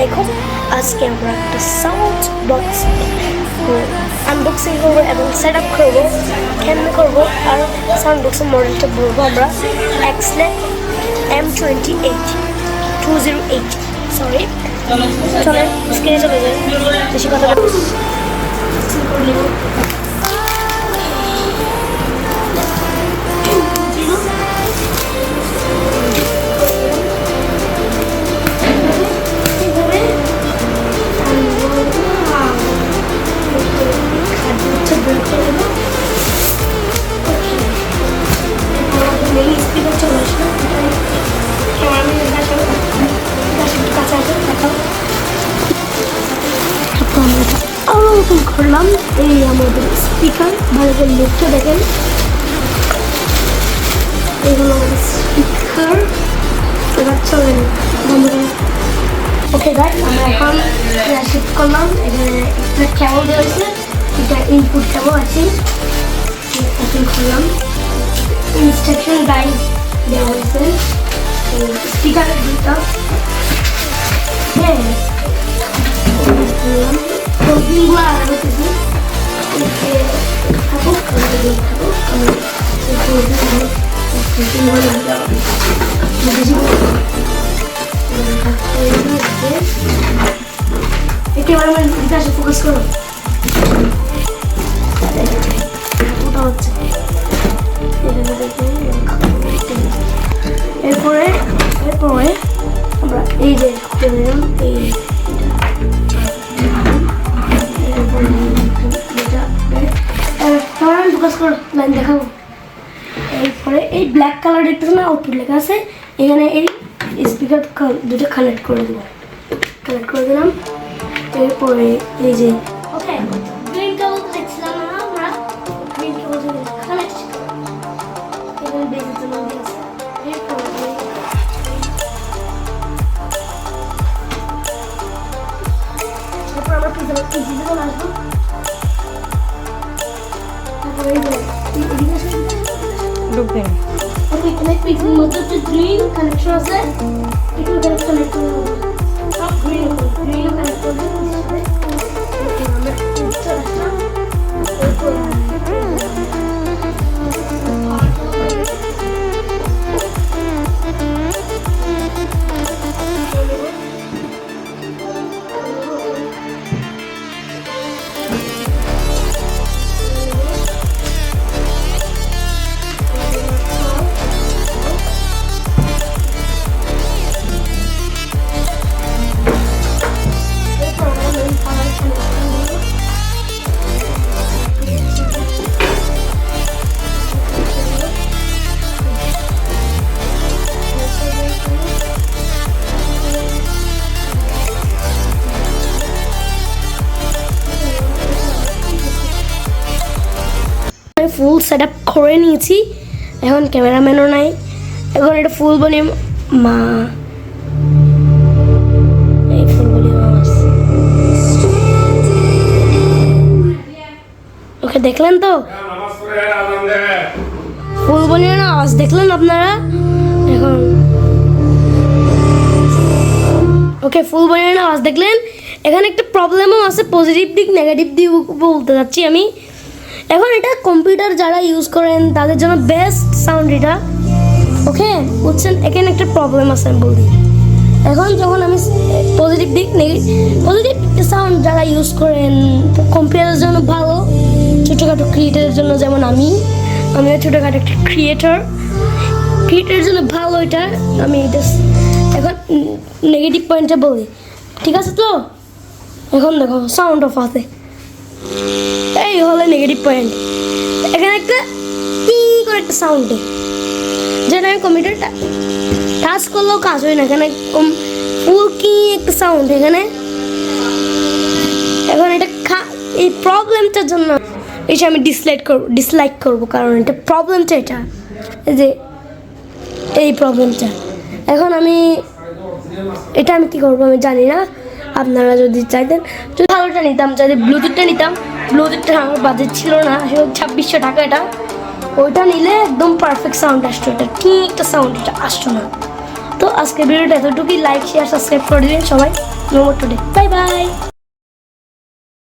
আলাইকুম। আজকে আমরা একটা সাউন্ড বক্স আনবক্সিং করবো এবং সেট আপ করবো, কেমনে করবো আর সাউন্ড বক্সের মডেলটা বলবো আমরা Xlab M-208 সরি চলে স্ক্রিনে চলে যাই, বেশি কথা করলাম। এই আমাদের স্পিকার, ভালো করে লুকটা দেখেন, এগুলো আমাদের স্পিকার। এবার চলেন ওকে গাইস, আমরা এখন শিফট করলাম। এখানে একটা কেবল দেওয়া হয়েছে, এটা ইনপুট কেবল আছে। ওপেন করলাম, ইনস্ট্রাকশন গাইড দেওয়া হয়েছে স্পিকারের দুটা। হ্যাঁ প্রবলেমগুলো আর হতেছে থাকুক একেবারে আমার বিকাশে ফোকাস করো। ওটা হচ্ছে এরপরে আমরা এই যে এই লাইন দেখাবো। এরপরে এই ব্ল্যাক কালার দেখতেছে না, আউটপুট লেখা আছে, এখানে এই স্পিকার দুটো কানেক্ট করে দিলাম। এরপরে এই যে ওকে গ্রিন কেবল দেখছিলাম না আমরা, গ্রিন কেবল কানেক্ট এখানে বেজে জন্য দিয়েছে। এরপরে আমরা পিজিতে আসবো। গ্রিন কানেকশন আছে, একটু কানেক্ট করে সব গ্রিন কানেক্ট করে ফুল সেট আপ করে নিয়েছি। এখন ক্যামেরাম্যানও নাই, এখন এটা ফুল ভলিউম মা এই ফুল ভলিউম ওকে দেখলেন তো, ফুল ভলিউম আওয়াজ দেখলেন আপনারা। এখন ওকে ফুল ভলিউম আওয়াজ দেখলেন। এখানে একটা প্রবলেমও আছে, পজিটিভ দিক নেগেটিভ দিক বলতে যাচ্ছি আমি। এখন এটা কম্পিউটার যারা ইউজ করেন তাদের জন্য বেস্ট সাউন্ড এটা, ওকে বুঝছেন। এখানে একটা প্রবলেম আছে বলতে, এখন যখন আমি পজিটিভ দিক পজিটিভ সাউন্ড যারা ইউজ করেন কম্পিউটারের জন্য ভালো, ছোটোখাটো ক্রিয়েটারের জন্য, যেমন আমিও ছোটোখাটো একটা ক্রিয়েটারের জন্য ভালো এটা। আমি এটা এখন নেগেটিভ পয়েন্টটা বলি, ঠিক আছে তো। এখন দেখো সাউন্ড অফ আছে, এই হলো নেগেটিভ পয়েন্ট। এখানে একটা কি করে একটা সাউন্ড, যেটা আমি কম্পিউটারটা টাচ করলেও কাজ হয় না। এখানে ফুল কি একটা সাউন্ড এখানে। এখন এটা এই প্রবলেমটার জন্য এটা আমি ডিসলাইক করবো, কারণ এটা প্রবলেমটা এটা এই যে এই প্রবলেমটা। এখন আমি কি করবো আমি জানি না। আপনারা যদি চাইতেন, যদি ভালোটা নিতাম, যদি ব্লুটুথটা নিতাম, ব্লুটুথটা আমার বাজেট ছিল না, 2600 টাকা এটা। ওইটা নিলে একদম পারফেক্ট সাউন্ড আসতো, এটা ঠিক একটা সাউন্ড এটা আসতো না। তো আজকের ভিডিওটা এতটুকুই। লাইক শেয়ার সাবস্ক্রাইব করে দিবেন সবাই। No more today. Bye bye.